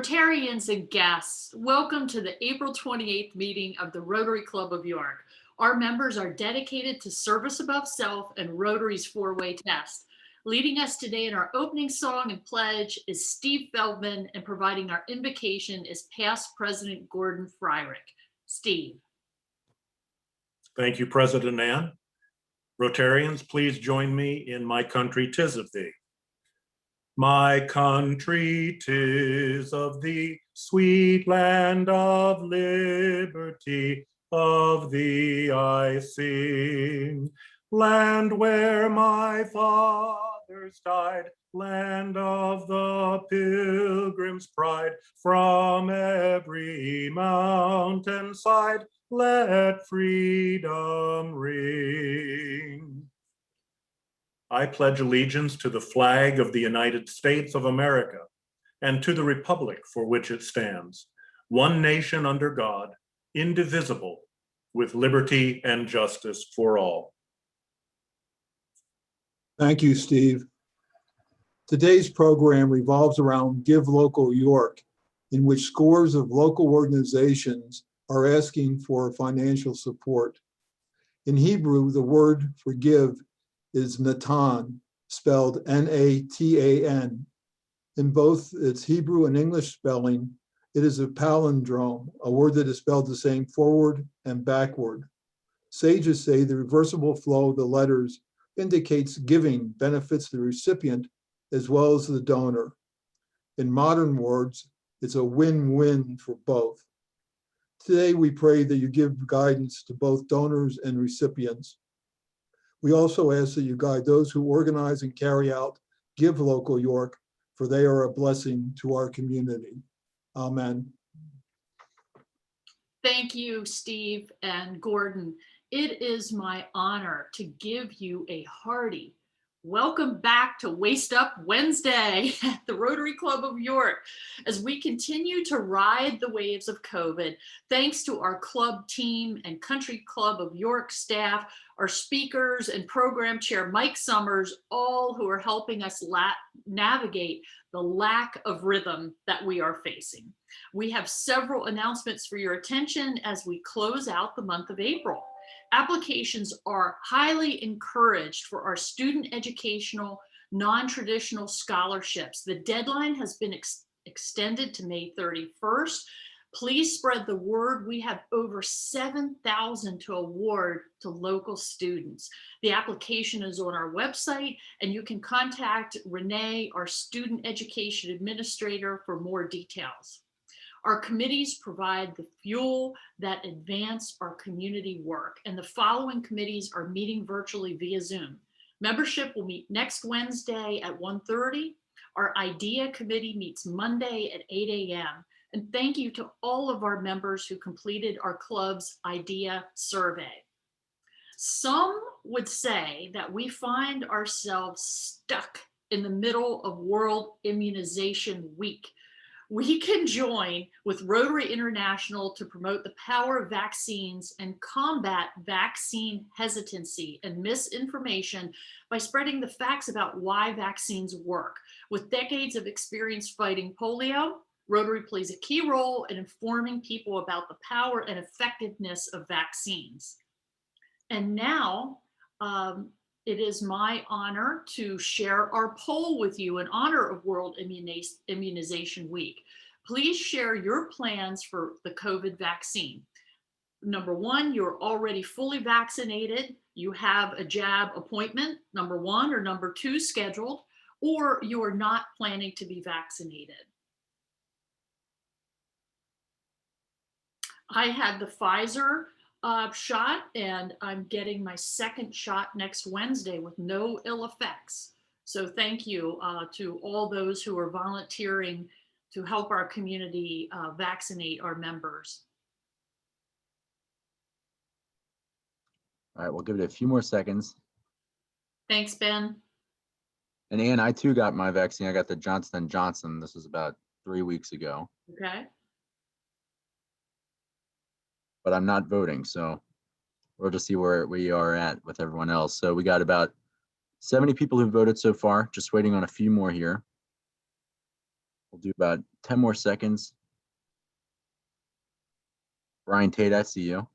Rotarians and guests, welcome to the April 28th meeting of the Rotary Club of York. Our members are dedicated to service above self and Rotary's four-way test. Leading us today in our opening song and pledge is Steve Feldman, and providing our invocation is past President Gordon Freirick. Steve. Thank you, President Ann. Rotarians, please join me in My Country 'Tis of Thee. My country 'tis of thee, sweet land of liberty, of thee I sing. Land where my fathers died, land of the pilgrim's pride, from every mountainside, let freedom ring. I pledge allegiance to the flag of the United States of America and to the republic for which it stands, one nation under God, indivisible, with liberty and justice for all. Thank you, Steve. Today's program revolves around Give Local York, in which scores of local organizations are asking for financial support. In Hebrew, the word for give is Natan, spelled N-A-T-A-N. In both its Hebrew and English spelling, it is a palindrome, a word that is spelled the same forward and backward. Sages say the reversible flow of the letters indicates giving benefits the recipient as well as the donor. In modern words, it's a win-win for both. Today, we pray that you give guidance to both donors and recipients. We also ask that you guide those who organize and carry out Give Local York, for they are a blessing to our community. Amen. Thank you, Steve and Gordon. It is my honor to give you a hearty welcome back to Waist Up Wednesday at the Rotary Club of York as we continue to ride the waves of COVID. Thanks to our club team and Country Club of York staff, our speakers and program chair Mike Summers, all who are helping us navigate the lack of rhythm that we are facing. We have several announcements for your attention as we close out the month of April. Applications are highly encouraged for our student educational, non-traditional scholarships. The deadline has been extended to May 31st. Please spread the word. We have over 7,000 to award to local students. The application is on our website, and you can contact Renee, our student education administrator, for more details. Our committees provide the fuel that advance our community work, and the following committees are meeting virtually via Zoom. Membership will meet next Wednesday at 1:30. Our IDEA committee meets Monday at 8 a.m. And thank you to all of our members who completed our club's IDEA survey. Some would say that we find ourselves stuck in the middle of World Immunization Week. We can join with Rotary International to promote the power of vaccines and combat vaccine hesitancy and misinformation by spreading the facts about why vaccines work. With decades of experience fighting polio, Rotary plays a key role in informing people about the power and effectiveness of vaccines. And now, it is my honor to share our poll with you in honor of World Immunization Week. Please share your plans for the COVID vaccine. Number one, you're already fully vaccinated. You have a jab appointment, number one, or number two scheduled, or you are not planning to be vaccinated. I had the Pfizer shot, and I'm getting my second shot next Wednesday with no ill effects. So thank you to all those who are volunteering to help our community vaccinate our members. All right, we'll give it a few more seconds. Thanks, Ben. And Ann, I too got my vaccine. I got the Johnson & Johnson. This was about 3 weeks ago. Okay. But I'm not voting, so we'll just see where we are at with everyone else. So we got about 70 people who voted so far, just waiting on a few more here. We'll do about 10 more seconds. Brian Tate, I see you.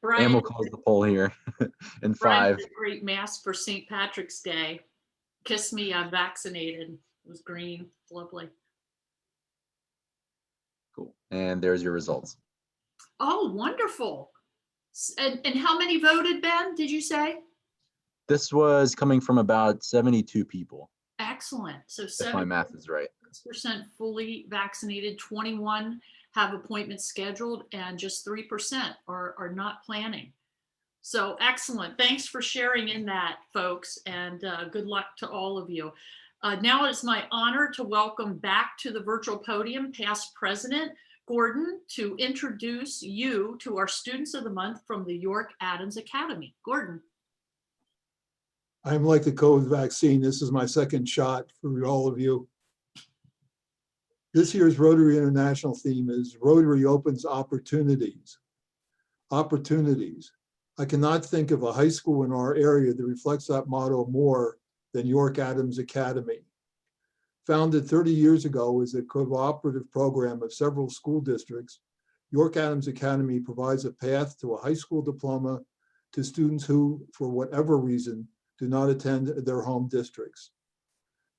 Brian, And we'll close the poll here in Brian 5. did a great mask for St. Patrick's Day. Kiss me, I'm vaccinated. It was green, lovely. Cool. And there's your results. Oh, wonderful. And how many voted, Ben, did you say? This was coming from about 72 people, Excellent. So if my math is right. 7% fully vaccinated, 21 have appointments scheduled, and just 3% are not planning. So excellent. Thanks for sharing in that, folks, and good luck to all of you. Now it's my honor to welcome back to the virtual podium past President Gordon to introduce you to our Students of the Month from the York Adams Academy. Gordon. I'm like the COVID vaccine. This is my second shot for all of you. This year's Rotary International theme is Rotary Opens Opportunities. Opportunities. I cannot think of a high school in our area that reflects that motto more than York Adams Academy. Founded 30 years ago as a cooperative program of several school districts, York Adams Academy provides a path to a high school diploma to students who, for whatever reason, do not attend their home districts.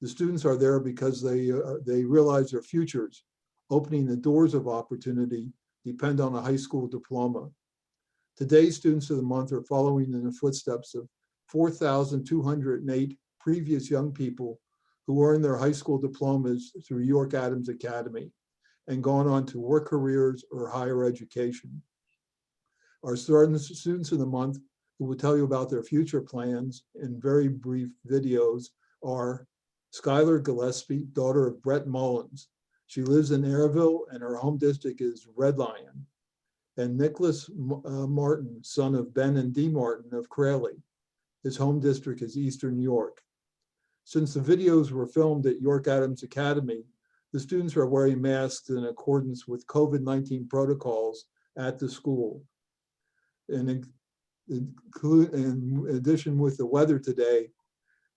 The students are there because they realize their futures, opening the doors of opportunity, depend on a high school diploma. Today's Students of the Month are following in the footsteps of 4,208 previous young people who earned their high school diplomas through York Adams Academy and gone on to work careers or higher education. Our Students of the Month, who will tell you about their future plans in very brief videos, are Skylar Gillespie, daughter of Brett Mullins. She lives in Airville and her home district is Red Lion. And Nicholas Martin, son of Ben and Dee Martin of Crayley. His home district is Eastern York. Since the videos were filmed at York Adams Academy, the students are wearing masks in accordance with COVID-19 protocols at the school. And in addition with the weather today,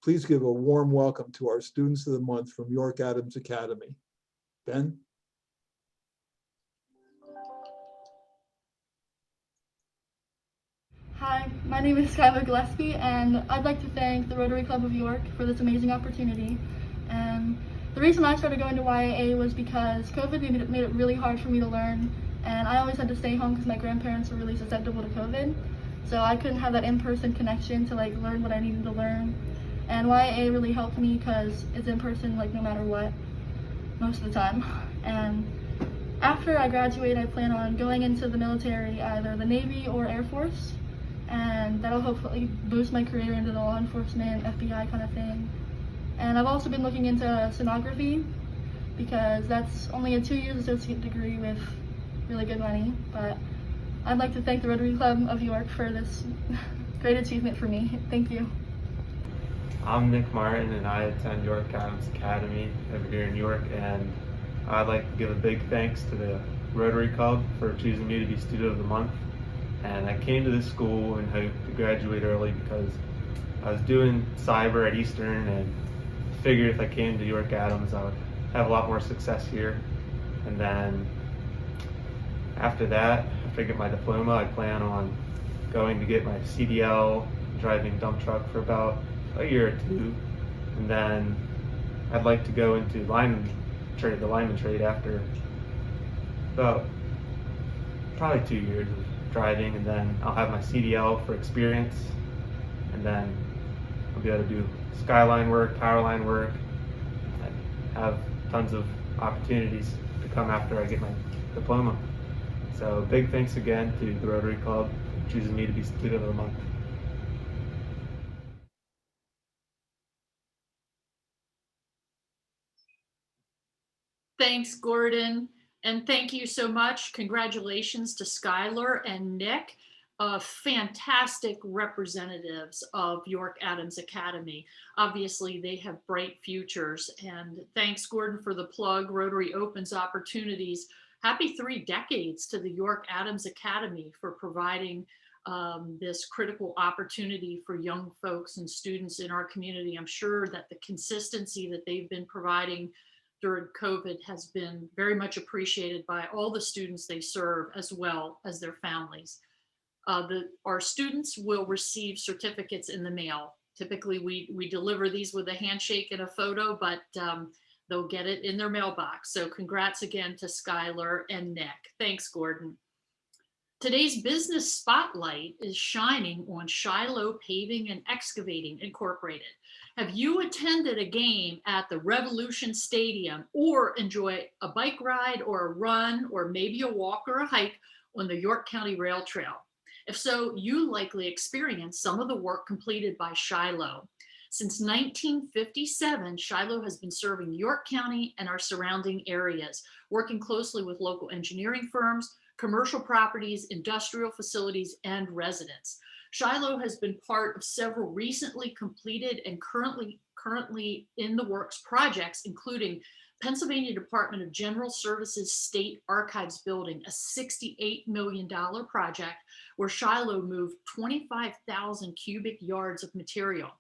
please give a warm welcome to our Students of the Month from York Adams Academy. Ben? Hi, my name is Skylar Gillespie, and I'd like to thank the Rotary Club of York for this amazing opportunity. And the reason I started going to YAA was because COVID made it really hard for me to learn, and I always had to stay home because my grandparents were really susceptible to COVID. So I couldn't have that in-person connection to learn what I needed to learn. And YAA really helped me because it's in person no matter what, most of the time. And after I graduate, I plan on going into the military, either the Navy or Air Force. And that'll hopefully boost my career into the law enforcement, FBI kind of thing. And I've also been looking into sonography because that's only a 2-year associate degree with really good money. But I'd like to thank the Rotary Club of York for this great achievement for me. Thank you. I'm Nick Martin and I attend York Adams Academy over here in York, and I'd like to give a big thanks to the Rotary Club for choosing me to be Student of the Month. And I came to this school and hoped to graduate early because I was doing cyber at Eastern and figured if I came to York Adams I would have a lot more success here. And then after that, after I get my diploma, I plan on going to get my CDL, driving dump truck for about a year or two. And then I'd like to go into the lineman trade after about probably 2 years of driving, and then I'll have my CDL for experience, and then I'll be able to do skyline work, power line work, and have tons of opportunities to come after I get my diploma. So big thanks again to the Rotary Club for choosing me to be Student of the Month. Thanks, Gordon. And thank you so much. Congratulations to Skylar and Nick, fantastic representatives of York Adams Academy. Obviously, they have bright futures. And thanks, Gordon, for the plug. Rotary opens opportunities. Happy 3 decades to the York Adams Academy for providing this critical opportunity for young folks and students in our community. I'm sure that the consistency that they've been providing during COVID has been very much appreciated by all the students they serve, as well as their families. Our students will receive certificates in the mail. Typically, we deliver these with a handshake and a photo, but they'll get it in their mailbox. So congrats again to Skylar and Nick. Thanks, Gordon. Today's business spotlight is shining on Shiloh Paving and Excavating Incorporated. Have you attended a game at the Revolution Stadium or enjoy a bike ride or a run or maybe a walk or a hike on the York County Rail Trail? If so, you likely experienced some of the work completed by Shiloh. Since 1957, Shiloh has been serving York County and our surrounding areas, working closely with local engineering firms, commercial properties, industrial facilities, and residents. Shiloh has been part of several recently completed and currently in the works projects, including Pennsylvania Department of General Services State Archives building, a $68 million project where Shiloh moved 25,000 cubic yards of material.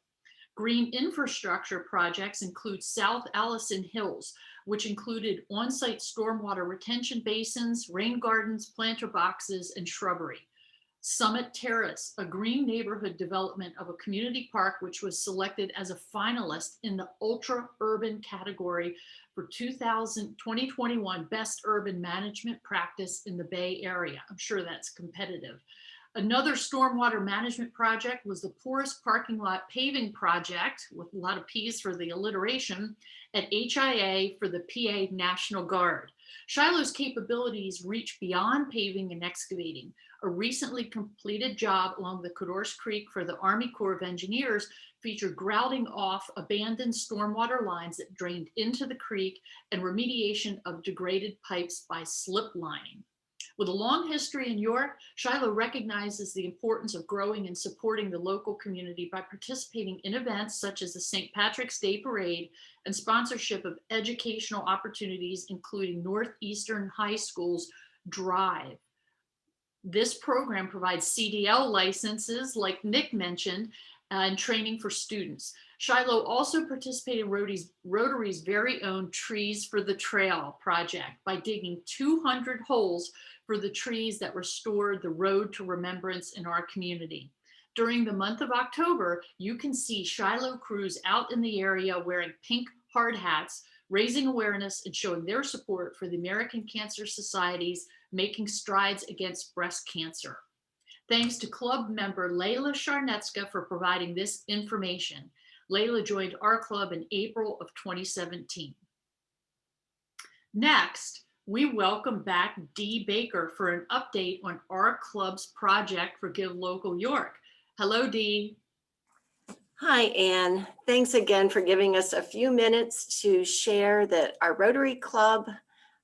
Green infrastructure projects include South Allison Hills, which included on-site stormwater retention basins, rain gardens, planter boxes, and shrubbery. Summit Terrace, a green neighborhood development of a community park, which was selected as a finalist in the ultra urban category for 2021 Best Urban Management Practice in the Bay Area. I'm sure that's competitive. Another stormwater management project was the porous parking lot paving project, with a lot of P's for the alliteration, at HIA for the PA National Guard. Shiloh's capabilities reach beyond paving and excavating. A recently completed job along the Cadorce Creek for the Army Corps of Engineers featured grouting off abandoned stormwater lines that drained into the creek and remediation of degraded pipes by slip lining. With a long history in York, Shiloh recognizes the importance of growing and supporting the local community by participating in events such as the St. Patrick's Day Parade and sponsorship of educational opportunities, including Northeastern High School's Drive. This program provides CDL licenses, like Nick mentioned, and training for students. Shiloh also participated in Rotary's very own Trees for the Trail project by digging 200 holes for the trees that restored the road to remembrance in our community. During the month of October, you can see Shiloh crews out in the area wearing pink hard hats, raising awareness and showing their support for the American Cancer Society's Making Strides Against Breast Cancer. Thanks to club member Layla Charnetska for providing this information. Layla joined our club in April of 2017. Next, we welcome back Dee Baker for an update on our club's project for Give Local York. Hello, Dee. Hi, Ann. Thanks again for giving us a few minutes to share that our Rotary Club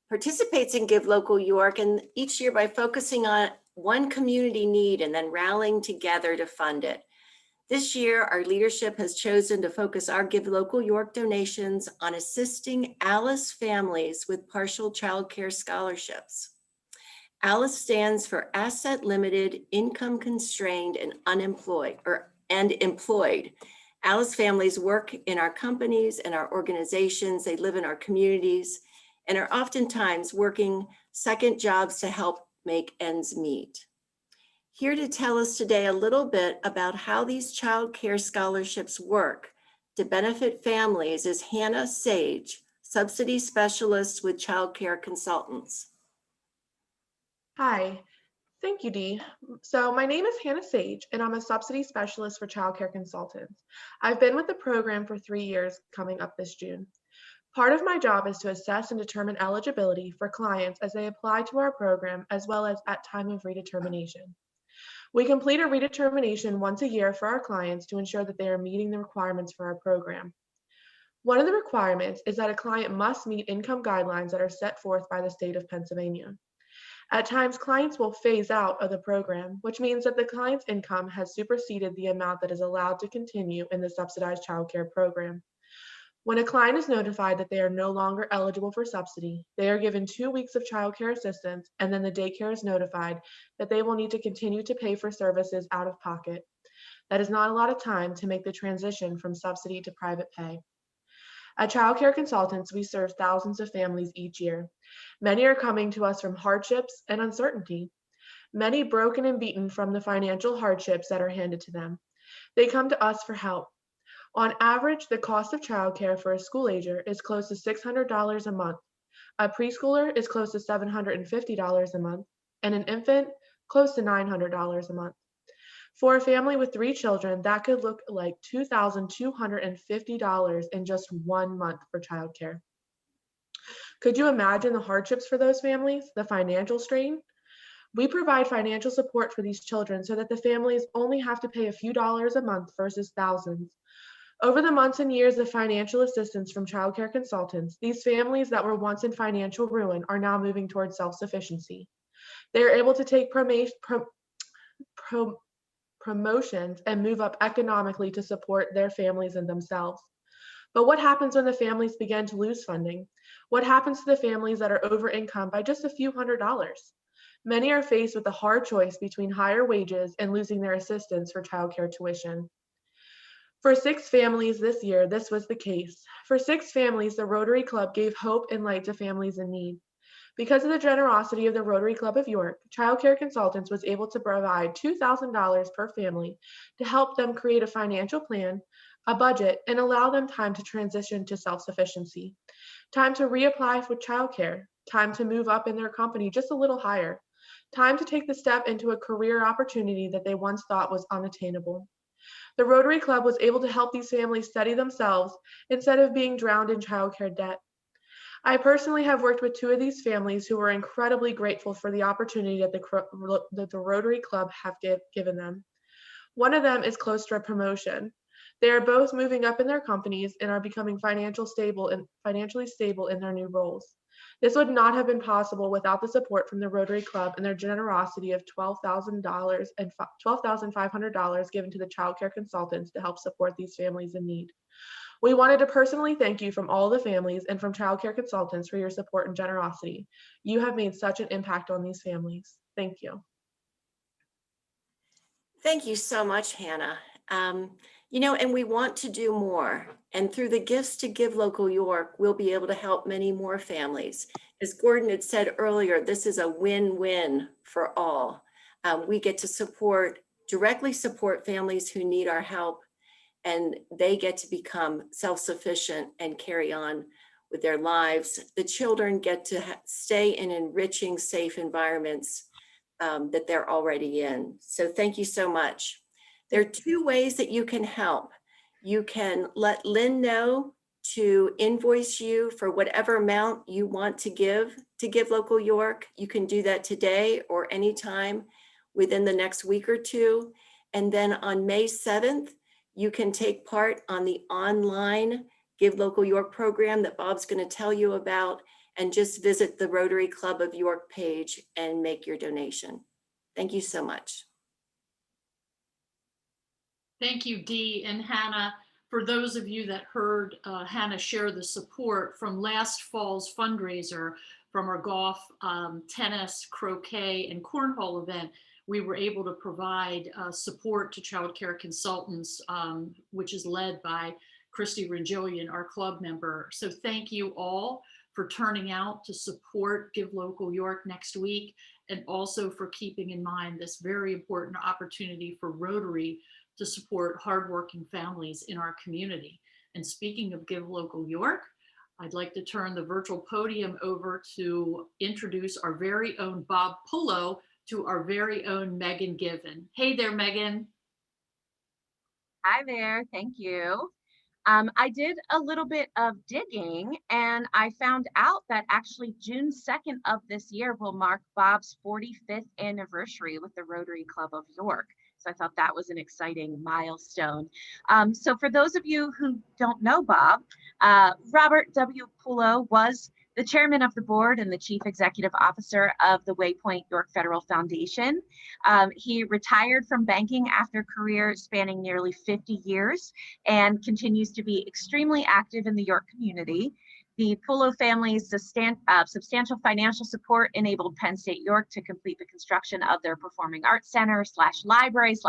participates in Give Local York, and each year by focusing on one community need and then rallying together to fund it. This year, our leadership has chosen to focus our Give Local York donations on assisting ALICE families with partial childcare scholarships. ALICE stands for Asset Limited, Income Constrained, and Unemployed, and Employed. ALICE families work in our companies and our organizations. They live in our communities and are oftentimes working second jobs to help make ends meet. Here to tell us today a little bit about how these child care scholarships work to benefit families is Hannah Sage, subsidy specialist with Child Care Consultants. Hi, thank you, Dee. So my name is Hannah Sage, and I'm a subsidy specialist for Child Care Consultants. I've been with the program for 3 years, coming up this June. Part of my job is to assess and determine eligibility for clients as they apply to our program, as well as at time of redetermination. We complete a redetermination once a year for our clients to ensure that they are meeting the requirements for our program. One of the requirements is that a client must meet income guidelines that are set forth by the state of Pennsylvania. At times, clients will phase out of the program, which means that the client's income has superseded the amount that is allowed to continue in the subsidized child care program. When a client is notified that they are no longer eligible for subsidy, they are given 2 weeks of childcare assistance, and then the daycare is notified that they will need to continue to pay for services out of pocket. That is not a lot of time to make the transition from subsidy to private pay. At Child Care Consultants, we serve thousands of families each year. Many are coming to us from hardships and uncertainty. Many broken and beaten from the financial hardships that are handed to them. They come to us for help. On average, the cost of childcare for a school ager is close to $600 a month. A preschooler is close to $750 a month, and an infant close to $900 a month. For a family with 3 children, that could look like $2,250 in just 1 month for childcare. Could you imagine the hardships for those families, the financial strain? We provide financial support for these children so that the families only have to pay a few dollars a month versus thousands. Over the months and years of financial assistance from Child Care Consultants, these families that were once in financial ruin are now moving towards self-sufficiency. They are able to take promotions and move up economically to support their families and themselves. But what happens when the families begin to lose funding? What happens to the families that are over income by just a few $100s? Many are faced with the hard choice between higher wages and losing their assistance for childcare tuition. For 6 families this year, this was the case. For 6 families, the Rotary Club gave hope and light to families in need. Because of the generosity of the Rotary Club of York, Child Care Consultants was able to provide $2,000 per family to help them create a financial plan, a budget, and allow them time to transition to self-sufficiency, time to reapply for childcare, time to move up in their company just a little higher, time to take the step into a career opportunity that they once thought was unattainable. The Rotary Club was able to help these families steady themselves instead of being drowned in childcare debt. I personally have worked with 2 of these families who were incredibly grateful for the opportunity that the Rotary Club have given them. One of them is close to a promotion. They are both moving up in their companies and are becoming financially stable in their new roles. This would not have been possible without the support from the Rotary Club and their generosity of $12,000 and $12,500 given to the Child Care Consultants to help support these families in need. We wanted to personally thank you from all the families and from Child Care Consultants for your support and generosity. You have made such an impact on these families. Thank you. Thank you so much, Hannah. And we want to do more. And through the Gifts to Give Local York, we'll be able to help many more families. As Gordon had said earlier, this is a win-win for all. We get to directly support families who need our help, and they get to become self-sufficient and carry on with their lives. The children get to stay in enriching, safe environments that they're already in. So thank you so much. There are 2 ways that you can help. You can let Lynn know to invoice you for whatever amount you want to give Local York. You can do that today or anytime within the next week or 2. And then on May 7th, you can take part on the online Give Local York program that Bob's going to tell you about, and just visit the Rotary Club of York page and make your donation. Thank you so much. Thank you, Dee and Hannah. For those of you that heard Hannah share the support from last fall's fundraiser from our golf, tennis, croquet, and cornhole event, we were able to provide support to Child Care Consultants, which is led by Christy Regillian, our club member. So thank you all for turning out to support Give Local York next week, and also for keeping in mind this very important opportunity for Rotary to support hardworking families in our community. And speaking of Give Local York, I'd like to turn the virtual podium over to introduce our very own Bob Pullo to our very own Megan Given. Hey there, Megan. Hi there, thank you. I did a little bit of digging, and I found out that actually June 2nd of this year will mark Bob's 45th anniversary with the Rotary Club of York. So I thought that was an exciting milestone. So for those of you who don't know Bob, Robert W. Pullo was the chairman of the board and the chief executive officer of the Waypoint York Federal Foundation. He retired from banking after a career spanning nearly 50 years and continues to be extremely active in the York community. The Pullo family's substantial financial support enabled Penn State York to complete the construction of their performing arts center / library /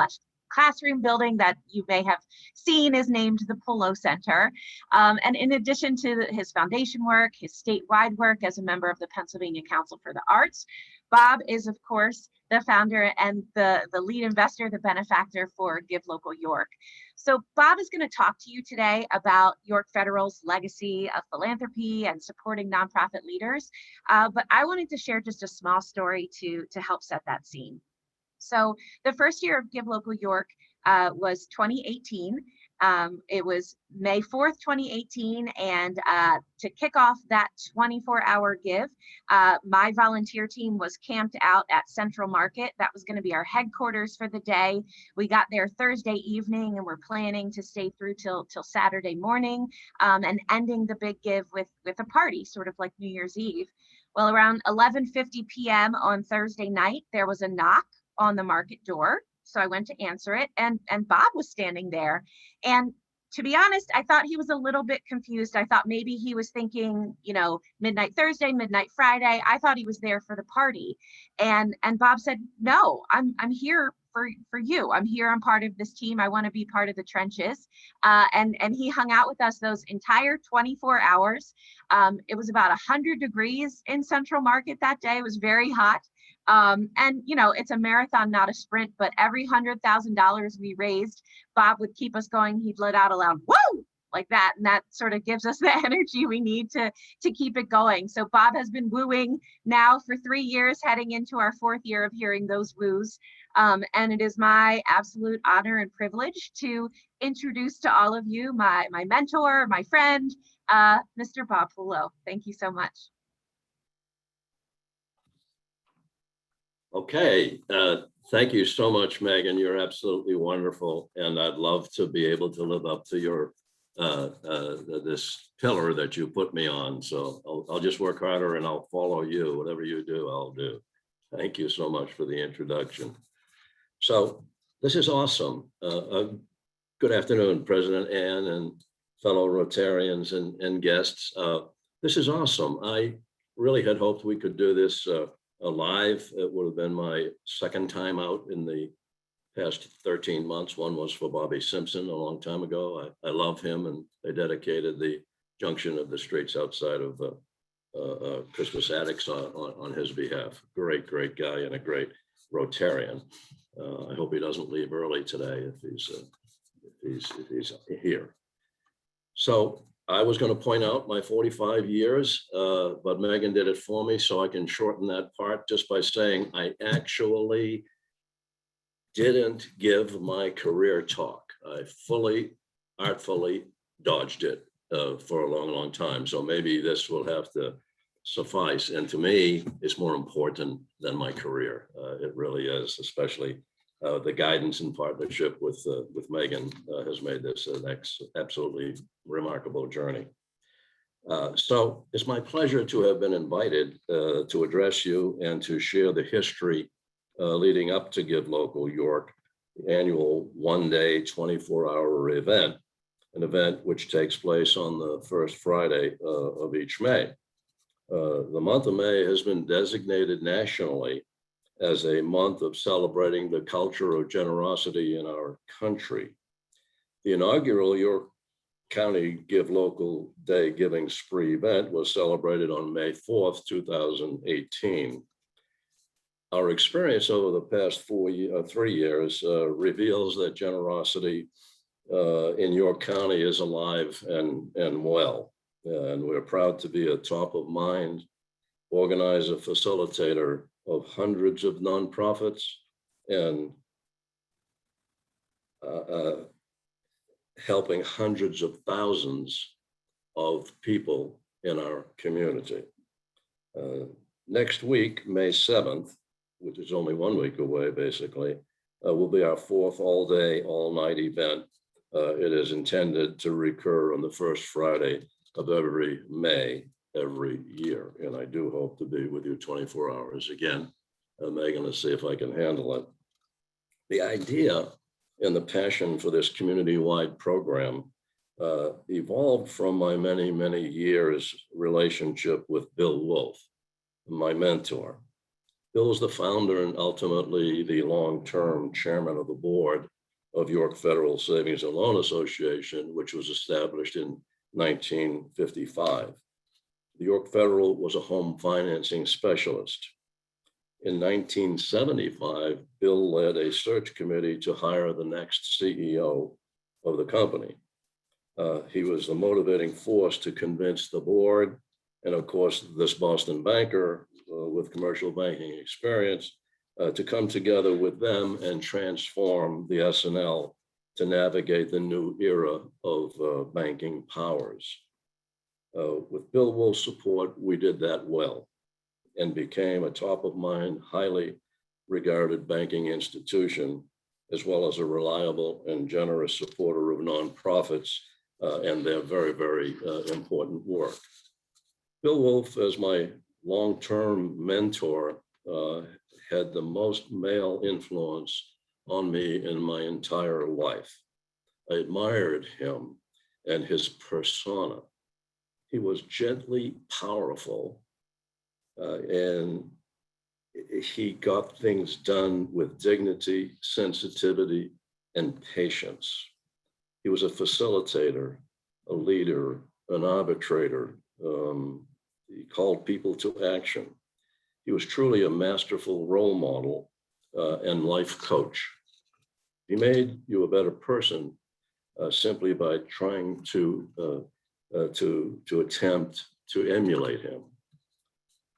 classroom building that you may have seen is named the Pullo Center. And in addition to his foundation work, his statewide work as a member of the Pennsylvania Council for the Arts, Bob is, of course, the founder and the lead investor, the benefactor for Give Local York. So Bob is going to talk to you today about York Federal's legacy of philanthropy and supporting nonprofit leaders. But I wanted to share just a small story to help set that scene. So the first year of Give Local York was 2018. It was May 4th, 2018. And to kick off that 24-hour give, my volunteer team was camped out at Central Market. That was going to be our headquarters for the day. We got there Thursday evening and we're planning to stay through till Saturday morning and ending the big give with a party, sort of like New Year's Eve. Well, around 11:50 p.m. on Thursday night, there was a knock on the market door. So I went to answer it and Bob was standing there. And to be honest, I thought he was a little bit confused. I thought maybe he was thinking, midnight Thursday, midnight Friday. I thought he was there for the party. And Bob said, no, I'm here for you. I'm here. I'm part of this team. I want to be part of the trenches. And he hung out with us those entire 24 hours. It was about 100 degrees in Central Market that day. It was very hot. And it's a marathon, not a sprint, but every $100,000 we raised, Bob would keep us going. He'd let out a loud woo like that. And that sort of gives us the energy we need to keep it going. So Bob has been wooing now for 3 years, heading into our 4th year of hearing those woos. And it is my absolute honor and privilege to introduce to all of you my mentor, my friend, Mr. Bob Pullo. Thank you so much. Okay, thank you so much, Megan. You're absolutely wonderful, and I'd love to be able to live up to your this pillar that you put me on. So I'll just work harder and I'll follow you. Whatever you do, I'll do. Thank you so much for the introduction. So this is awesome. Good afternoon, President Ann and fellow Rotarians and guests. This is awesome. I really had hoped we could do this live. It would have been my second time out in the past 13 months. One was for Bobby Simpson a long time ago. I love him, and they dedicated the junction of the streets outside of Christmas Attics on his behalf. Great guy and a great Rotarian. I hope he doesn't leave early today if he's here. So I was going to point out my 45 years, but Megan did it for me, so I can shorten that part just by saying I actually didn't give my career talk. I artfully dodged it for a long time. So maybe this will have to suffice. And to me, it's more important than my career. It really is, especially the guidance and partnership with Megan has made this an absolutely remarkable journey. So it's my pleasure to have been invited to address you and to share the history leading up to Give Local York, the annual one-day, 24-hour event, an event which takes place on the first Friday of each May. The month of May has been designated nationally as a month of celebrating the culture of generosity in our country. The inaugural York County Give Local Day Giving Spree event was celebrated on May 4th, 2018. Our experience over the past 3 years reveals that generosity in York County is alive and well. And we're proud to be a top of mind organizer, facilitator of hundreds of nonprofits and helping hundreds of thousands of people in our community. Next week, May 7th, which is only 1 week away, basically, will be our 4th all-day, all-night event. It is intended to recur on the first Friday of every May, every year. And I do hope to be with you 24 hours again. Megan, to see if I can handle it. The idea and the passion for this community-wide program evolved from my many, many years relationship with Bill Wolf, my mentor. Bill is the founder and ultimately the long-term chairman of the board of York Federal Savings and Loan Association, which was established in 1955. The York Federal was a home financing specialist. In 1975, Bill led a search committee to hire the next CEO of the company. He was the motivating force to convince the board, and of course, this Boston banker with commercial banking experience, to come together with them and transform the S&L to navigate the new era of banking powers. With Bill Wolf's support, we did that well and became a top of mind, highly regarded banking institution, as well as a reliable and generous supporter of nonprofits and their very, very important work. Bill Wolf, as my long-term mentor, had the most male influence on me in my entire life. I admired him and his persona. He was gently powerful, and he got things done with dignity, sensitivity, and patience. He was a facilitator, a leader, an arbitrator. He called people to action. He was truly a masterful role model and life coach. He made you a better person simply by trying to attempt to emulate him.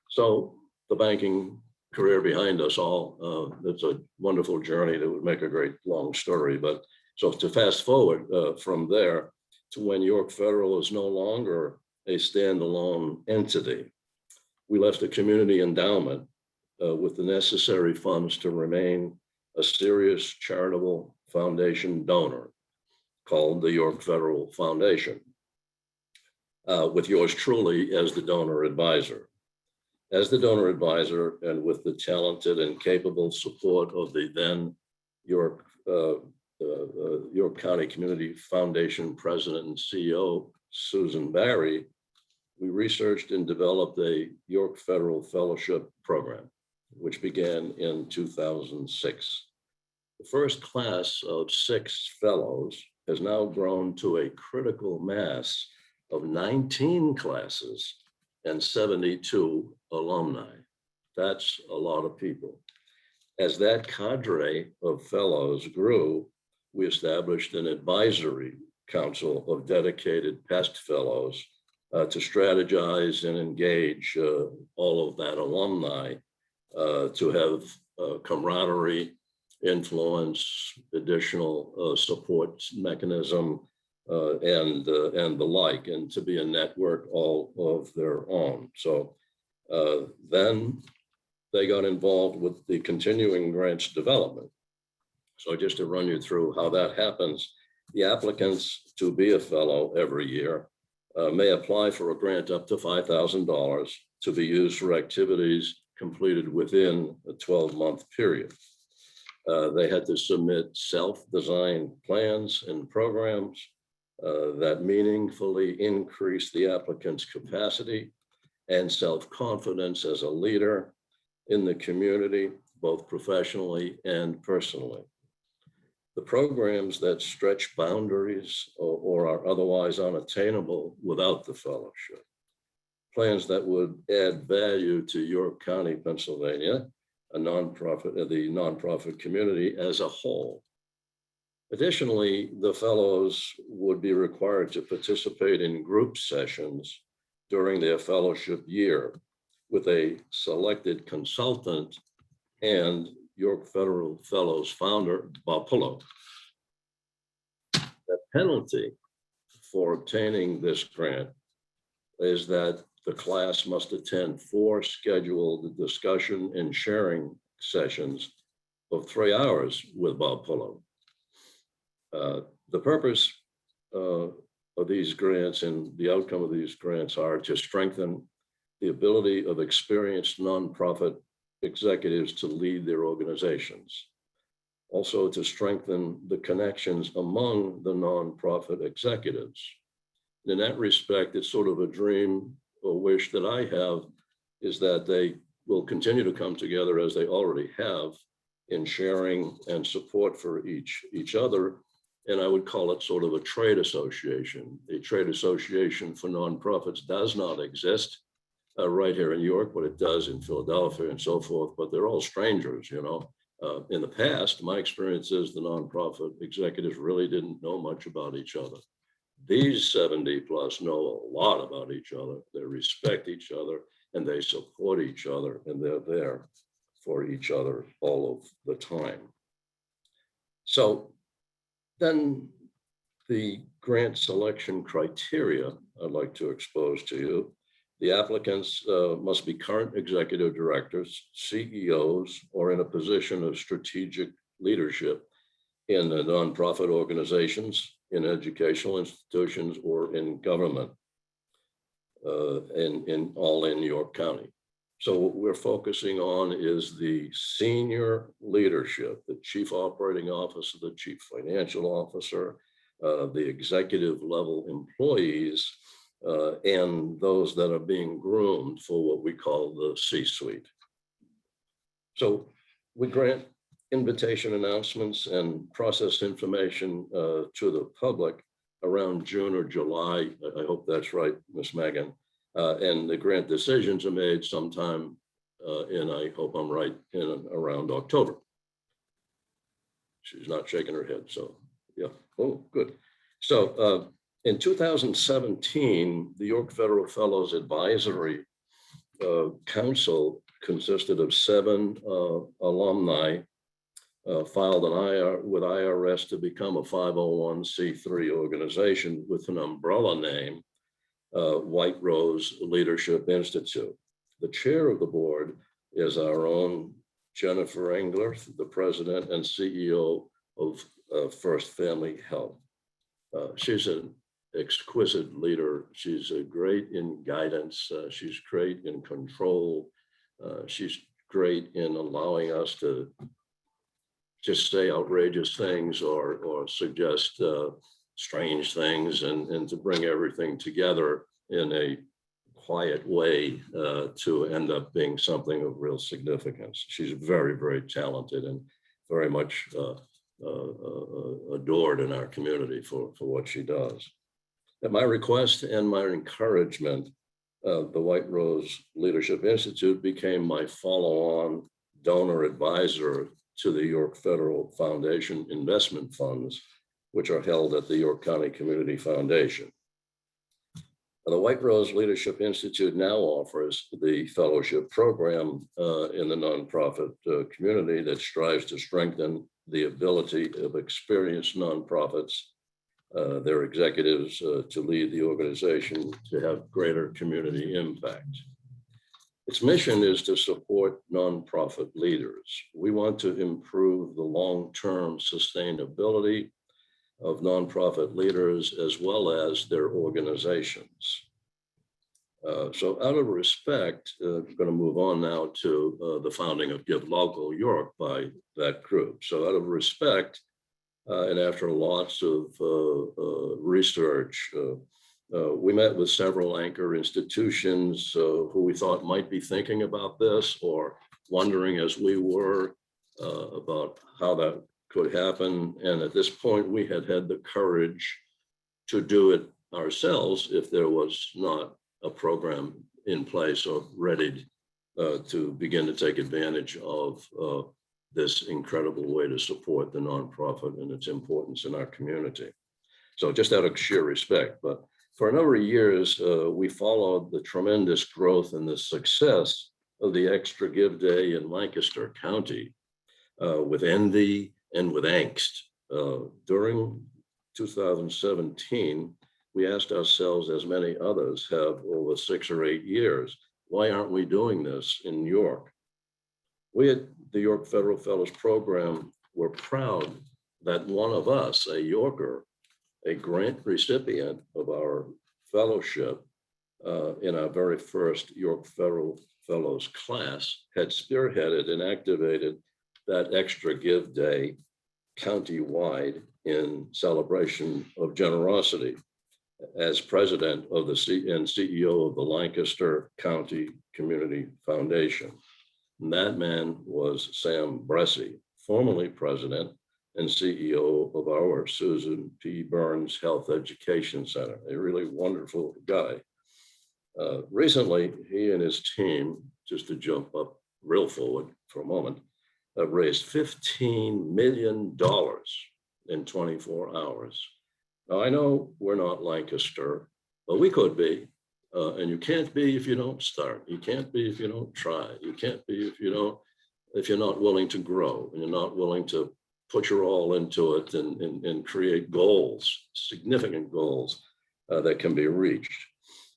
So the banking career behind us all, it's a wonderful journey that would make a great long story. But so to fast forward from there to when York Federal is no longer a standalone entity, we left a community endowment with the necessary funds to remain a serious charitable foundation donor called the York Federal Foundation, with yours truly as the donor advisor. As the donor advisor, and with the talented and capable support of the then York County Community Foundation President and CEO, Susan Barry, we researched and developed a York Federal Fellowship Program, which began in 2006. The first class of 6 fellows has now grown to a critical mass of 19 classes and 72 alumni. That's a lot of people. As that cadre of fellows grew, we established an advisory council of dedicated past fellows to strategize and engage all of that alumni to have camaraderie, influence, additional support mechanism, and the like, and to be a network all of their own. So then they got involved with the continuing grants development. So just to run you through how that happens, the applicants to be a fellow every year may apply for a grant up to $5,000 to be used for activities completed within a 12-month period. They had to submit self-designed plans and programs that meaningfully increase the applicant's capacity and self-confidence as a leader in the community, both professionally and personally. The programs that stretch boundaries or are otherwise unattainable without the fellowship. Plans that would add value to York County, Pennsylvania, the nonprofit community as a whole. Additionally, the fellows would be required to participate in group sessions during their fellowship year with a selected consultant and York Federal Fellows founder, Bob Pullo. The penalty for obtaining this grant is that the class must attend 4 scheduled discussion and sharing sessions of 3 hours with Bob Pullo. The purpose of of these grants and the outcome of these grants are to strengthen the ability of experienced nonprofit executives to lead their organizations. Also to strengthen the connections among the nonprofit executives. In that respect, it's sort of a dream or wish that I have is that they will continue to come together as they already have in sharing and support for each other. And I would call it sort of a trade association. A trade association for nonprofits does not exist right here in York, but it does in Philadelphia and so forth, but they're all strangers, you know. In the past, my experience is the nonprofit executives really didn't know much about each other. These 70 plus know a lot about each other. They respect each other and they support each other, and they're there for each other all of the time. So then the grant selection criteria I'd like to expose to you. The applicants must be current executive directors, CEOs, or in a position of strategic leadership in the nonprofit organizations, in educational institutions, or in government, all in York County. So what we're focusing on is the senior leadership, the chief operating officer, the chief financial officer, the executive level employees, and those that are being groomed for what we call the C-suite. So we grant invitation announcements and process information to the public around June or July. I hope that's right, Ms. Megan. And the grant decisions are made sometime in, I hope I'm right, in around October. She's not shaking her head, so yeah. Oh, good. So in 2017, the York Federal Fellows Advisory Council consisted of 7 alumni filed with IRS to become a 501c3 organization with an umbrella name, White Rose Leadership Institute. The chair of the board is our own Jennifer Engler, the president and CEO of First Family Health. She's an exquisite leader. She's great in guidance. She's great in control. She's great in allowing us to just say outrageous things or suggest strange things and to bring everything together in a quiet way to end up being something of real significance. She's very, very talented and very much adored in our community for what she does. At my request and my encouragement, the White Rose Leadership Institute became my follow-on donor advisor to the York Federal Foundation investment funds, which are held at the York County Community Foundation. The White Rose Leadership Institute now offers the fellowship program in the nonprofit community that strives to strengthen the ability of experienced nonprofits, their executives to lead the organization to have greater community impact. Its mission is to support nonprofit leaders. We want to improve the long-term sustainability of nonprofit leaders as well as their organizations. So out of respect, I'm going to move on now to the founding of Give Local York by that group. So out of respect, and after lots of research, we met with several anchor institutions who we thought might be thinking about this or wondering as we were about how that could happen. And at this point, we had the courage to do it ourselves if there was not a program in place or ready to begin to take advantage of this incredible way to support the nonprofit and its importance in our community. So just out of sheer respect, but for a number of years, we followed the tremendous growth and the success of the Extra Give Day in Lancaster County with envy and with angst. During 2017, we asked ourselves, as many others have over 6 or 8 years, why aren't we doing this in New York? We at the York Federal Fellows Program were proud that one of us, a Yorker, a grant recipient of of our fellowship in our very first York Fellows class had spearheaded and activated that extra give day countywide in celebration of generosity as president of the and CEO of the Lancaster County Community Foundation. And that man was Sam Bressi, formerly president and CEO of our Susan P. Burns Health Education Center, a really wonderful guy. Recently, he and his team, just to jump up real forward for a moment, have raised $15 million in 24 hours. Now, I know we're not Lancaster, but we could be. And you can't be if you don't start. You can't be if you don't try. You can't be if you're not willing to grow and you're not willing to put your all into it and create goals, significant goals that can be reached.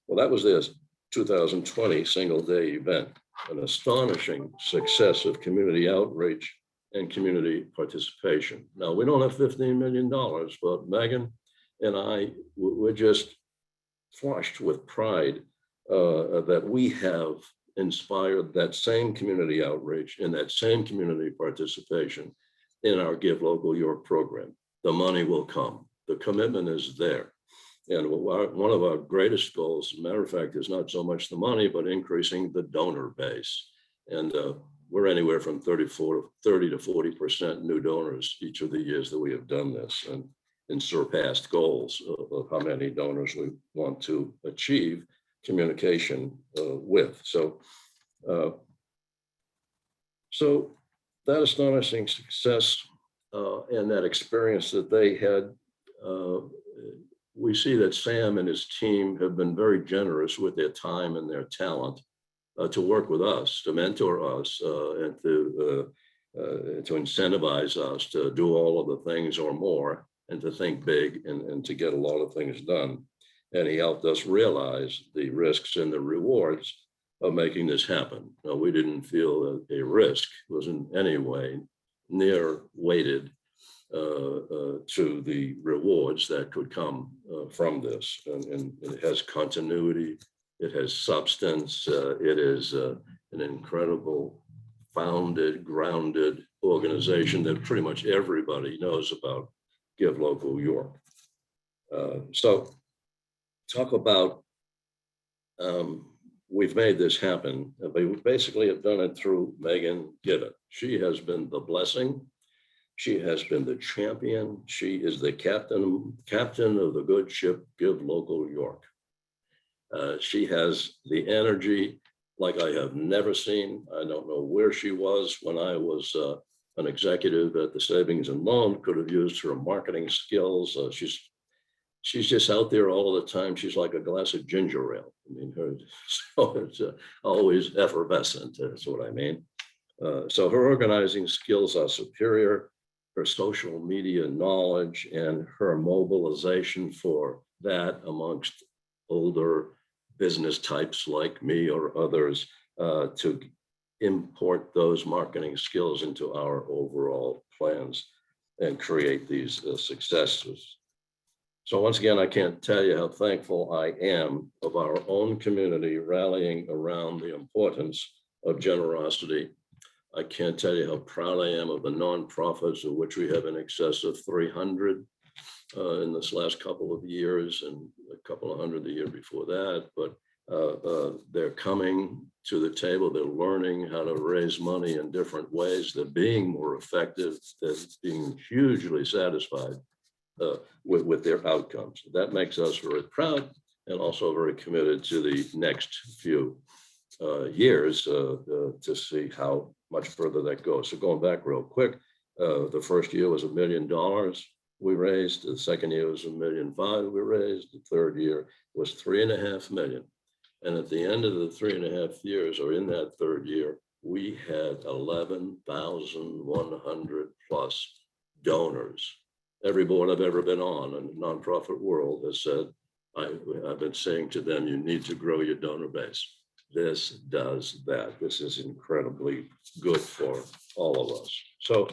Well, that was this 2020 single day event, an astonishing success of community outreach and community participation. Now, we don't have $15 million, but Megan and I, we're just flushed with pride that we have inspired that same community outreach and that same community participation in our Give Local York program. The money will come. The commitment is there. And one of our greatest goals, as a matter of fact, is not so much the money, but increasing the donor base. And we're anywhere from 30 to 40% new donors each of the years that we have done this, and surpassed goals of how many donors we want to achieve communication with. So that astonishing success and that experience that they had, we see that Sam and his team have been very generous with their time and their talent to work with us, to mentor us, and to incentivize us to do all of the things or more, and to think big and to get a lot of things done. And he helped us realize the risks and the rewards of making this happen. Now, we didn't feel a risk was in any way near weighted to the rewards that could come from this. And it has continuity, it has substance, it is an incredible founded, grounded organization that pretty much everybody knows about, Give Local York. So talk about, we've made this happen. We basically have done it through Megan Gibbon. She has been the blessing. She has been the champion. She is the captain of the good ship, Give Local York. She has the energy like I have never seen. I don't know where she was when I was an executive at the Savings and Loan, could have used her marketing skills. She's just out there all the time. She's like a glass of ginger ale. I mean, so it's always effervescent, that's what I mean. So her organizing skills are superior. Her social media knowledge and her mobilization for that amongst older business types like me or others to import those marketing skills into our overall plans and create these successes. So once again, I can't tell you how thankful I am of our own community rallying around the importance of generosity. I can't tell you how proud I am of the nonprofits, of which we have in excess of 300 in this last couple of years, and a couple of hundred the year before that. But they're coming to the table. They're learning how to raise money in different ways. They're being more effective. They're being hugely satisfied with their outcomes. That makes us very proud and also very committed to the next few years to see how much further that goes. So going back real quick, the first year was $1 million we raised. The second year was $1.5 million we raised. The third year was $3.5 million. And at the end of the 3.5 years, or in that third year, we had 11,100 plus donors. Every board I've ever been on in the nonprofit world has said, I've been saying to them, you need to grow your donor base. This does that. This is incredibly good for all of us. So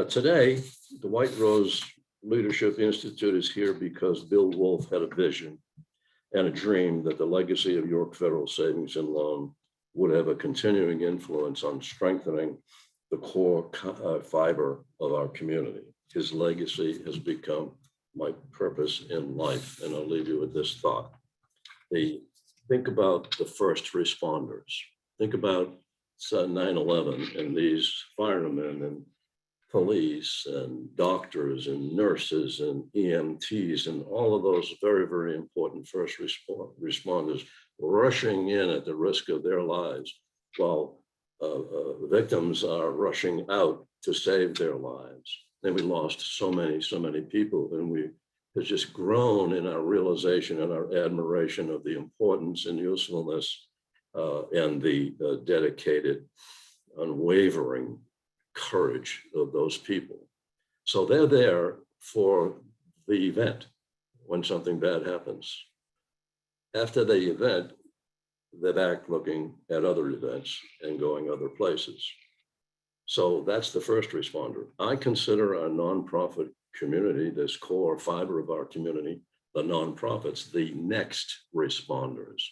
today, the White Rose Leadership Institute is here because Bill Wolf had a vision and a dream that the legacy of York Federal Savings and Loan would have a continuing influence on strengthening the core fiber of our community. His legacy has become my purpose in life, and I'll leave you with this thought. Think about the first responders. Think about 9/11 and these firemen and police and doctors and nurses and EMTs and all of those very, very important first responders rushing in at the risk of their lives while victims are rushing out to save their lives. And we lost so many people, and we have just grown in our realization and our admiration of the importance and usefulness and the dedicated, unwavering courage of those people. So they're there for the event when something bad happens. After the event, they're back looking at other events and going other places. So that's the first responder. I consider our nonprofit community, this core fiber of our community, the nonprofits, the next responders.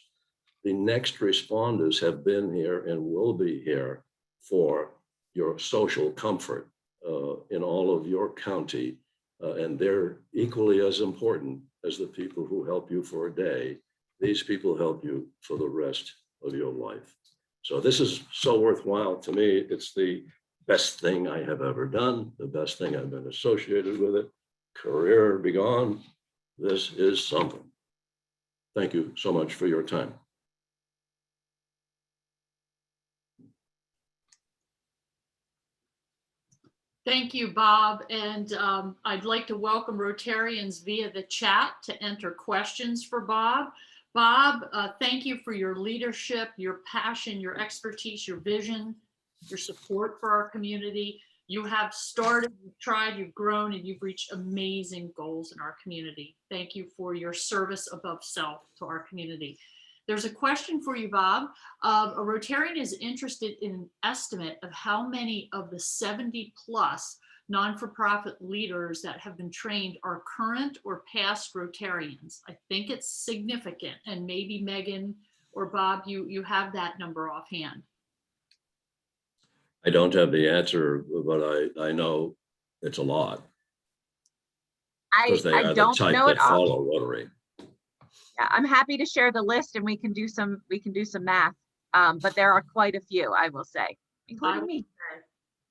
The next responders have been here and will be here for your social comfort in all of your county. And they're equally as important as the people who help you for a day. These people help you for the rest of your life. So this is so worthwhile to me. It's the best thing I have ever done, the best thing I've been associated with it. Career be gone. This is something. Thank you so much for your time. Thank you, Bob. And I'd like to welcome Rotarians via the chat to enter questions for Bob. Bob, thank you for your leadership, your passion, your expertise, your vision, your support for our community. You have started, you've tried, you've grown, and you've reached amazing goals in our community. Thank you for your service above self to our community. There's a question for you, Bob. A Rotarian is interested in an estimate of how many of the 70 plus non-for-profit leaders that have been trained are current or past Rotarians. I think it's significant, and maybe Megan or Bob, you have that number offhand. I don't have the answer, but I know it's a lot. Because they are the type that follow Rotary. Yeah, I'm happy to share the list, and we can do some math. But there are quite a few, I will say, including me.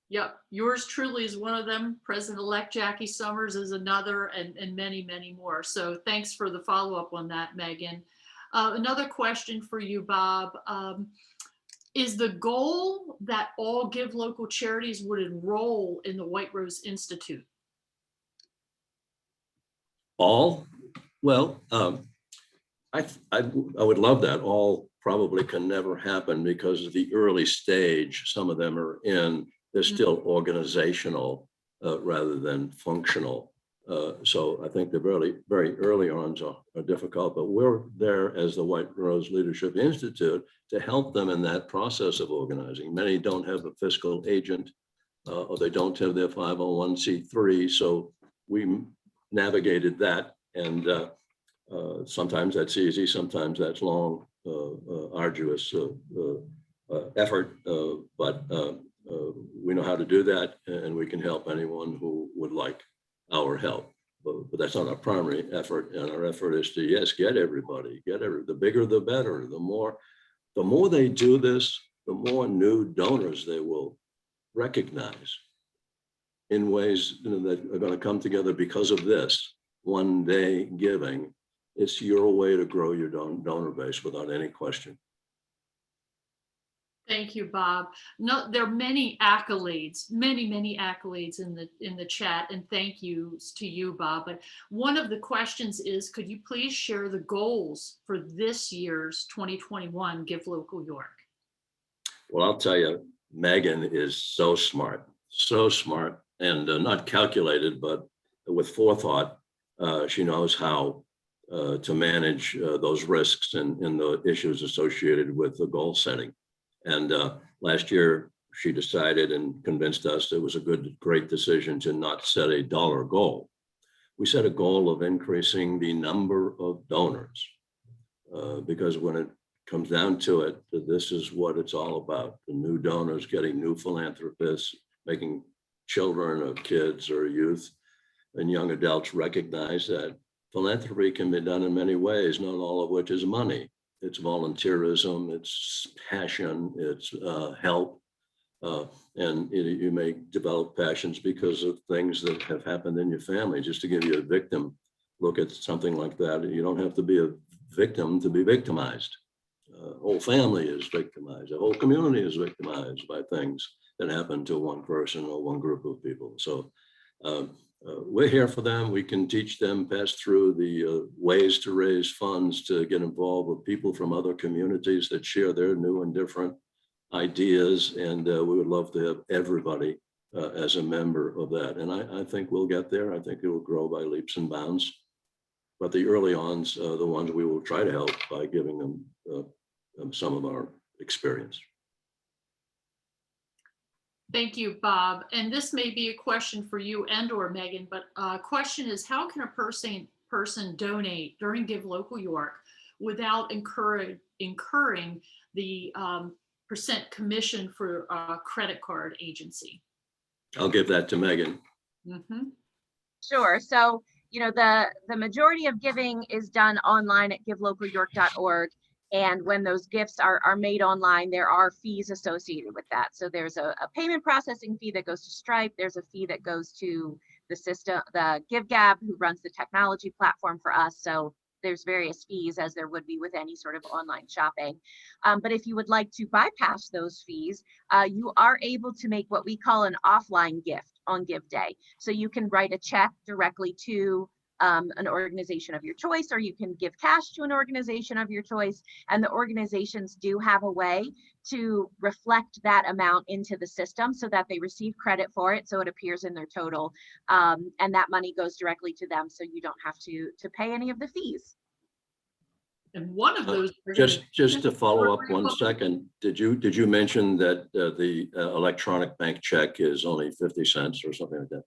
Yep, yours truly is one of them. President-elect Jackie Summers is another, and many, many more. So thanks for the follow-up on that, Megan. Another question for you, Bob. Is the goal that all Give Local charities would enroll in the White Rose Institute? All? Well, I would love that. All probably can never happen because of the early stage some of them are in. They're still organizational rather than functional. So I think the very early ons are difficult, but we're there as the White Rose Leadership Institute to help them in that process of organizing. Many don't have a fiscal agent or they don't have their 501c3. So we navigated that, and sometimes that's easy, sometimes that's long, arduous effort, but we know how to do that, and we can help anyone who would like our help. But that's not our primary effort, and our effort is to, yes, get everybody, the bigger the better. The more they do this, the more new donors they will recognize in ways that are going to come together because of this one day giving. It's your way to grow your donor base without any question. Thank you, Bob. No, there are many accolades, many accolades in the chat, and thank yous to you, Bob. But one of the questions is, could you please share the goals for this year's 2021 Give Local York? Well, I'll tell you, Megan is so smart, and not calculated, but with forethought. She knows how to manage those risks and the issues associated with the goal setting. And last year, she decided and convinced us it was a great decision to not set a dollar goal, we set a goal of increasing the number of donors because when it comes down to it, this is what it's all about. The new donors, getting new philanthropists, making children or kids or youth and young adults recognize that philanthropy can be done in many ways, not all of which is money. It's volunteerism, it's passion, it's help. And you may develop passions because of things that have happened in your family. Just to give you a victim look at something like that, you don't have to be a victim to be victimized. A whole family is victimized. A whole community is victimized by things that happen to one person or one group of people. So we're here for them. We can teach them, pass through the ways to raise funds, to get involved with people from other communities that share their new and different ideas. And we would love to have everybody as a member of that. And I think we'll get there. I think it will grow by leaps and bounds. But the early ons, the ones we will try to help by giving them some of our experience. Thank you, Bob. And this may be a question for you and or Megan, but question is, how can a person donate during Give Local York without incurring the percent commission for a credit card agency? I'll give that to Megan. Mm-hmm. Sure. So, the majority of giving is done online at givelocalyork.org. And when those gifts are made online, there are fees associated with that. So there's a payment processing fee that goes to Stripe. There's a fee that goes to the system, the GiveGab, who runs the technology platform for us. So there's various fees, as there would be with any sort of online shopping. But if you would like to bypass those fees, you are able to make what we call an offline gift on Give Day. So you can write a check directly to an organization of your choice, or you can give cash to an organization of your choice. And the organizations do have a way to reflect that amount into the system so that they receive credit for it. So it appears in their total, and that money goes directly to them. So you don't have to pay any of the fees. And one of those just to follow up 1 second, did you mention that the electronic bank check is only 50 cents or something like that?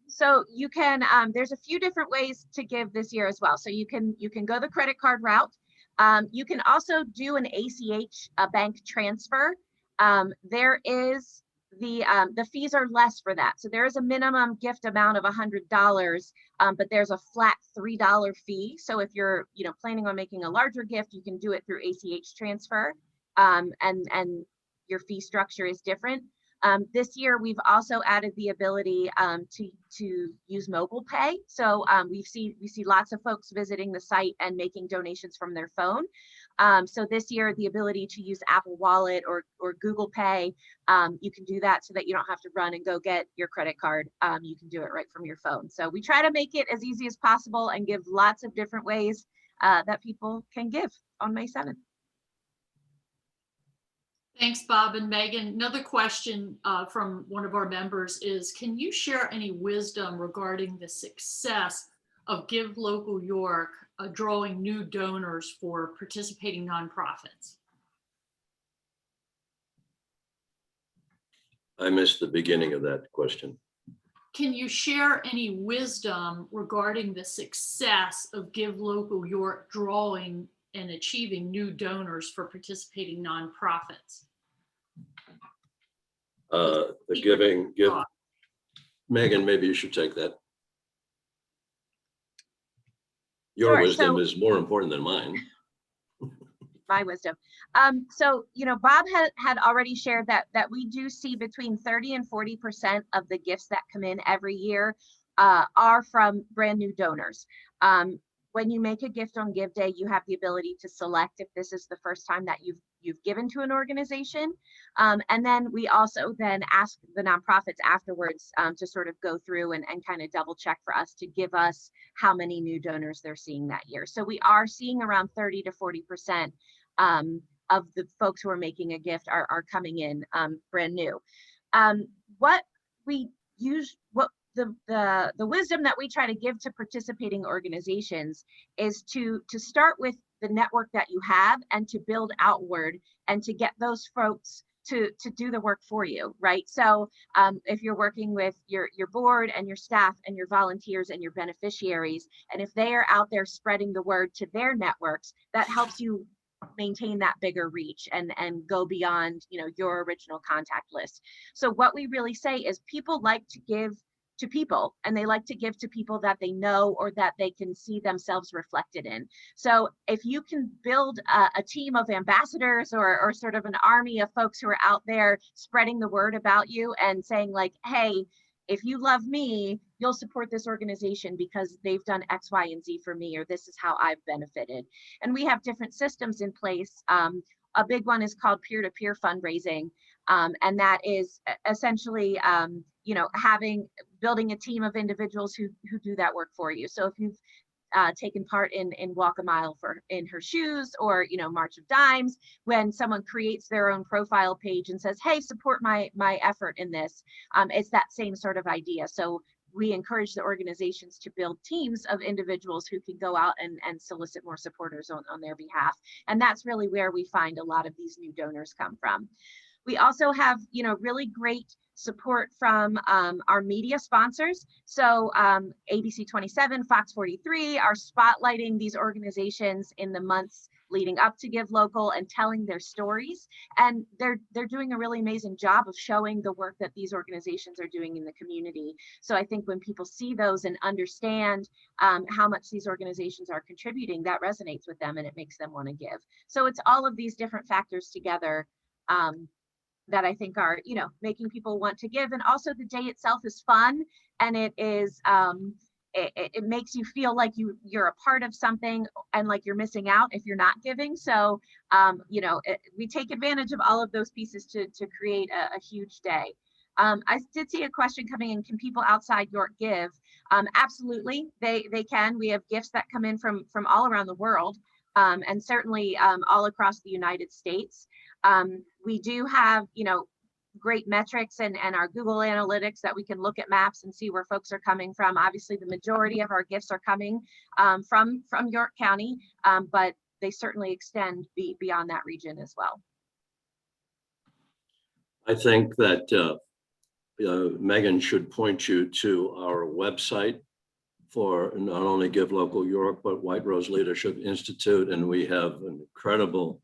So you can, there's a few different ways to give this year as well. So you can go the credit card route. You can also do an ACH, a bank transfer. There is the fees are less for that. So there is a minimum gift amount of $100, but there's a flat $3 fee. So if you're planning on making a larger gift, you can do it through ACH transfer, and your fee structure is different. This year, we've also added the ability to use mobile pay. So we see lots of folks visiting the site and making donations from their phone. So this year, the ability to use Apple Wallet or Google Pay, you can do that so that you don't have to run and go get your credit card. You can do it right from your phone. So we try to make it as easy as possible and give lots of different ways that people can give on May 7th. Thanks, Bob and Megan. Another question from one of our members is, can you share any wisdom regarding the success of Give Local York drawing new donors for participating nonprofits? I missed the beginning of that question. Can you share any wisdom regarding the success of Give Local York drawing and achieving new donors for participating nonprofits? Megan, maybe you should take that. Your Sure, wisdom is more important than mine. My wisdom. So, Bob had already shared that we do see between 30 and 40% of the gifts that come in every year are from brand new donors. When you make a gift on Give Day, you have the ability to select if this is the first time that you've given to an organization. And then we also then ask the nonprofits afterwards to sort of go through and kind of double check for us to give us how many new donors they're seeing that year. So we are seeing around 30 to 40% of the folks who are making a gift are coming in brand new. What the wisdom that we try to give to participating organizations is to start with the network that you have and to build outward and to get those folks to do the work for you, right? So if you're working with your board and your staff and your volunteers and your beneficiaries, and if they are out there spreading the word to their networks, that helps you maintain that bigger reach and go beyond, you know, your original contact list. So what we really say is people like to give to people, and they like to give to people that they know or that they can see themselves reflected in. So if you can build a team of ambassadors or sort of an army of folks who are out there spreading the word about you and saying like, hey, if you love me, you'll support this organization because they've done X, Y, and Z for me, or this is how I've benefited. And we have different systems in place. A big one is called peer-to-peer fundraising. And that is essentially, you know, building a team of individuals who do that work for you. So if you've taken part in Walk a Mile in Her Shoes, or, you know, March of Dimes, when someone creates their own profile page and says, hey, support my effort in this, it's that same sort of idea. So we encourage the organizations to build teams of individuals who can go out and solicit more supporters on their behalf. And that's really where we find a lot of these new donors come from. We also have, you know, really great support from our media sponsors. So ABC 27, Fox 43 are spotlighting these organizations in the months leading up to Give Local and telling their stories. And they're doing a really amazing job of showing the work that these organizations are doing in the community. So I think when people see those and understand how much these organizations are contributing, that resonates with them and it makes them want to give. So it's all of these different factors together that I think are, you know, making people want to give. And also the day itself is fun, and it is, it makes you feel like you're a part of something and like you're missing out if you're not giving. So, you know, we take advantage of all of those pieces to create a huge day. I did see a question coming in, can people outside York give? Absolutely, they can. We have gifts that come in from all around the world, and certainly all across the United States. We do have, you know, great metrics and our Google Analytics that we can look at maps and see where folks are coming from. Obviously, the majority of our gifts are coming from York County, but they certainly extend beyond that region as well. I think that Megan should point you to our website for not only Give Local York, but White Rose Leadership Institute. And we have an incredible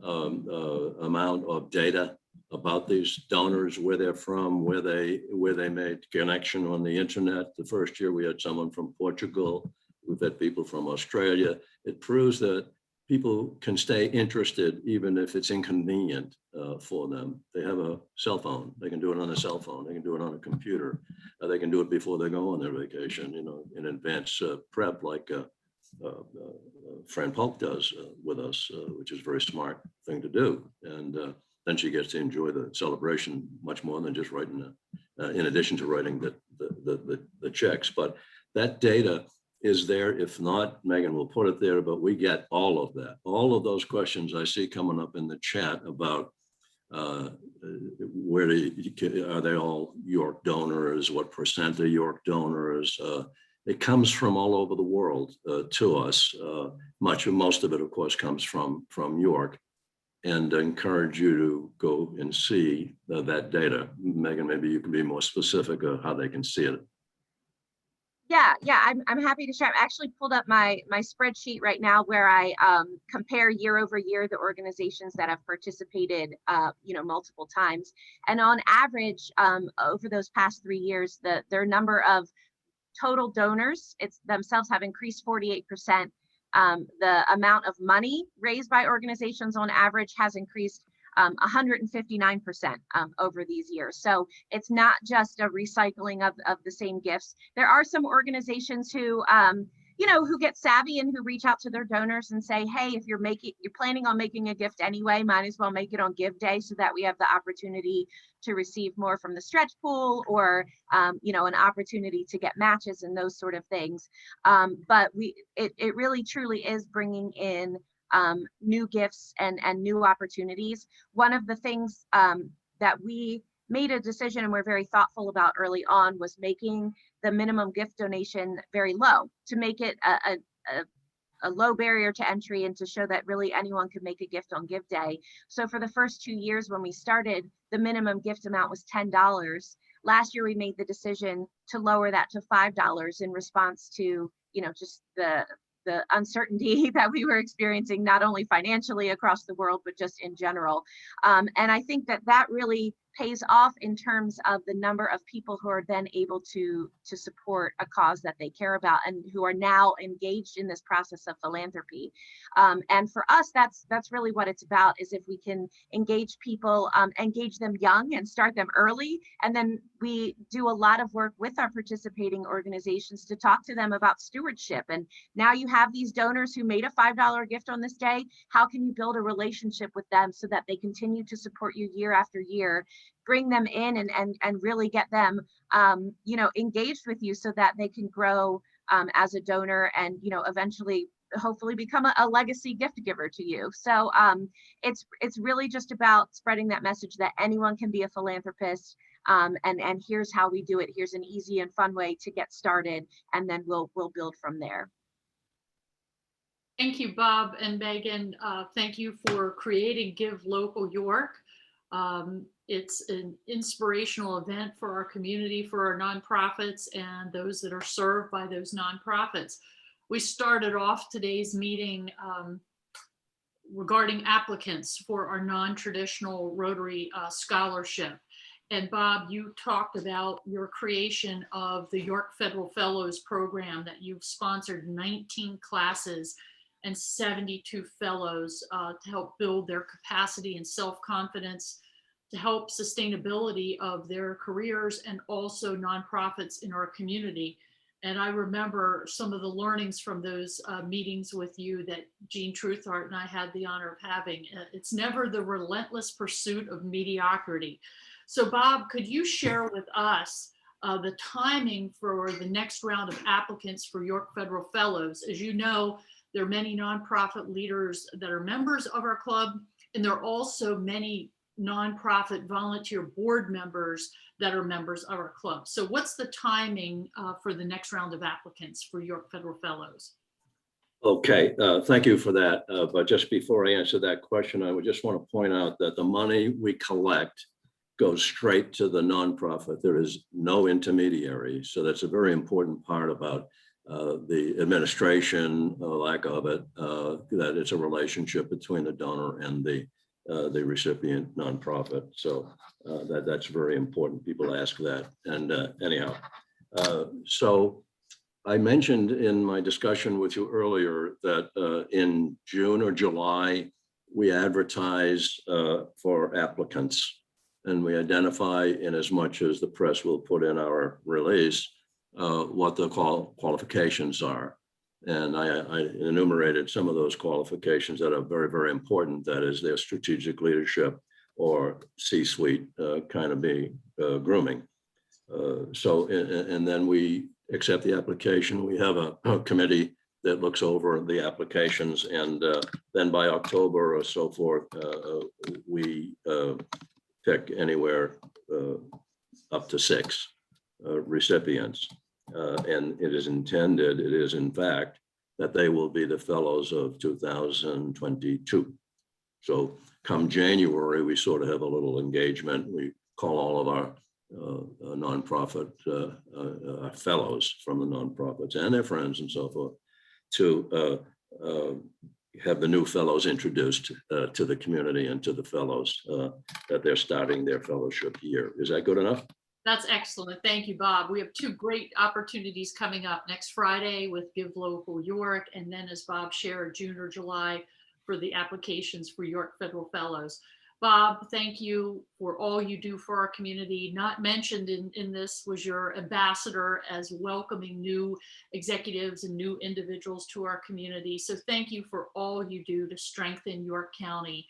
amount of data about these donors, where they're from, where they made connection on the internet. The first year we had someone from Portugal. We've had people from Australia. It proves that people can stay interested even if it's inconvenient for them. They have a cell phone. They can do it on a cell phone. They can do it on a computer. They can do it before they go on their vacation, you know, in advance prep, like Fran Polk does with us, which is a very smart thing to do. And then she gets to enjoy the celebration much more than just writing, in addition to writing the checks. But that data is there. If not, Megan will put it there, but we get all of that. All of those questions I see coming up in the chat about are they all York donors? What percent are York donors? It comes from all over the world to us. Most of it, of course, comes from York. And I encourage you to go and see that data. Megan, maybe you can be more specific of how they can see it. Yeah, I'm happy to share. I've actually pulled up my spreadsheet right now where I compare year over year the organizations that have participated, you know, multiple times. And on average, over those past 3 years, their number of total donors themselves have increased 48%. The amount of money raised by organizations on average has increased 159% over these years. So it's not just a recycling of the same gifts. There are some organizations who, you know, who get savvy and who reach out to their donors and say, hey, if you're planning on making a gift anyway, might as well make it on Give Day so that we have the opportunity to receive more from the stretch pool, or, you know, an opportunity to get matches and those sort of things. But it really truly is bringing in new gifts and new opportunities. One of the things that we made a decision and we're very thoughtful about early on was making the minimum gift donation very low, to make it a low barrier to entry and to show that really anyone could make a gift on Give Day. So for the first 2 years when we started, the minimum gift amount was $10. Last year, we made the decision to lower that to $5 in response to, just the uncertainty that we were experiencing, not only financially across the world, but just in general. And I think that really pays off in terms of the number of people who are then able to support a cause that they care about and who are now engaged in this process of philanthropy. And for us, that's really what it's about, is if we can engage people, engage them young and start them early. And then we do a lot of work with our participating organizations to talk to them about stewardship. And now you have these donors who made a $5 gift on this day. How can you build a relationship with them so that they continue to support you year after year? Bring them in and really get them, engaged with you so that they can grow as a donor and, eventually hopefully become a legacy gift giver to you. So it's really just about spreading that message that anyone can be a philanthropist. And here's how we do it. Here's an easy and fun way to get started, and then we'll build from there. Thank you, Bob and Megan. Thank you for creating Give Local York. It's an inspirational event for our community, for our nonprofits, and those that are served by those nonprofits. We started off today's meeting regarding applicants for our non-traditional Rotary scholarship. And Bob, you talked about your creation of the York Federal Fellows program, that you've sponsored 19 classes and 72 fellows to help build their capacity and self-confidence, to help sustainability of their careers and also nonprofits in our community. And I remember some of the learnings from those meetings with you that Jean Truthart and I had the honor of having. It's never the relentless pursuit of mediocrity. So Bob, could you share with us the timing for the next round of applicants for York Federal Fellows? As you know, there are many nonprofit leaders that are members of our club, and there are also many nonprofit volunteer board members that are members of our club. So what's the timing for the next round of applicants for York Federal Fellows? Okay, thank you for that. But just before I answer that question, I would just want to point out that the money we collect goes straight to the nonprofit. There is no intermediary. So that's a very important part about the administration, lack of it, that it's a relationship between the donor and the recipient nonprofit. So that's very important. People ask that. And anyhow, so I mentioned in my discussion with you earlier that in June or July, we advertise for applicants, and we identify, in as much as the press will put in our release, what the qualifications are. And I enumerated some of those qualifications that are very, very important. That is, their strategic leadership or C-suite kind of grooming. And then we accept the application. We have a committee that looks over the applications, and then by October or so forth, we pick anywhere up to 6 recipients. And it is intended, it is in fact, that they will be the fellows of 2022. So come January, we sort of have a little engagement. We call all of our nonprofit fellows from the nonprofits and their friends and so forth to have the new fellows introduced to the community and to the fellows that they're starting their fellowship year. Is that good enough? That's excellent. Thank you, Bob. We have 2 great opportunities coming up next Friday with Give Local York, and then, as Bob shared, June or July for the applications for York Federal Fellows. Bob, thank you for all you do for our community. Not mentioned in this was your ambassador as welcoming new executives and new individuals to our community. So thank you for all you do to strengthen York County.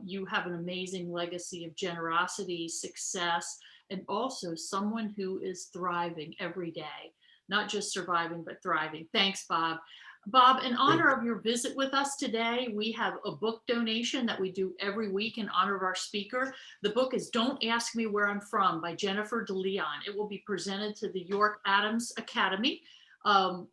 You have an amazing legacy of generosity, success, and also someone who is thriving every day, not just surviving, but thriving. Thanks, Bob. Bob, in honor of your visit with us today, we have a book donation that we do every week in honor of our speaker. The book is Don't Ask Me Where I'm From by Jennifer DeLeon. It will be presented to the York Adams Academy. And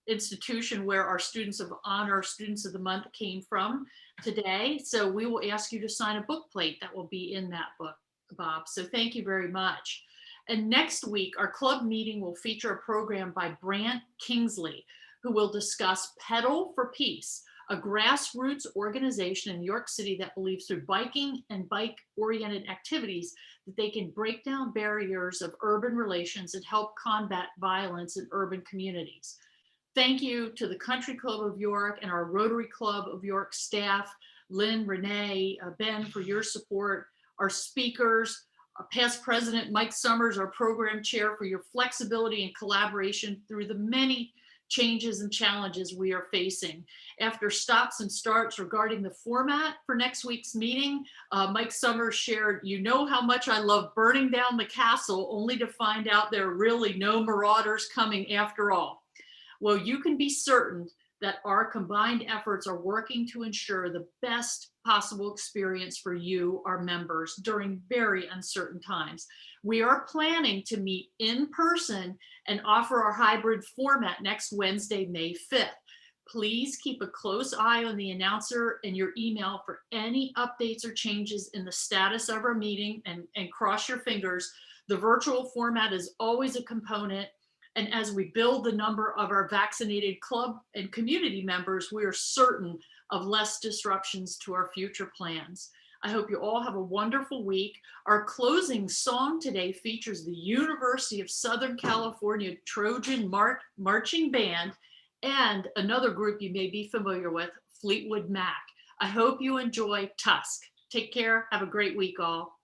institution where our Students of Honor, Students of the Month came from today. So we will ask you to sign a book plate that will be in that book, Bob. So thank you very much. And next week, our club meeting will feature a program by Brant Kingsley, who will discuss Pedal for Peace, a grassroots organization in New York City that believes through biking and bike-oriented activities that they can break down barriers of urban relations and help combat violence in urban communities. Thank you to the Country Club of York and our Rotary Club of York staff, Lynn, Renee, Ben, for your support, our speakers, our past president, Mike Summers, our program chair, for your flexibility and collaboration through the many changes and challenges we are facing. After stops and starts regarding the format for next week's meeting, Mike Summers shared, "You know how much I love burning down the castle, only to find out there are really no marauders coming after all." Well, you can be certain that our combined efforts are working to ensure the best possible experience for you, our members, during very uncertain times. We are planning to meet in person and offer our hybrid format next Wednesday, May 5th. Please keep a close eye on the announcer and your email for any updates or changes in the status of our meeting, and cross your fingers. The virtual format is always a component. And as we build the number of our vaccinated club and community members, we are certain of less disruptions to our future plans. I hope you all have a wonderful week. Our closing song today features the University of Southern California Trojan Marching Band and another group you may be familiar with, Fleetwood Mac. I hope you enjoy Tusk. Take care. Have a great week, all.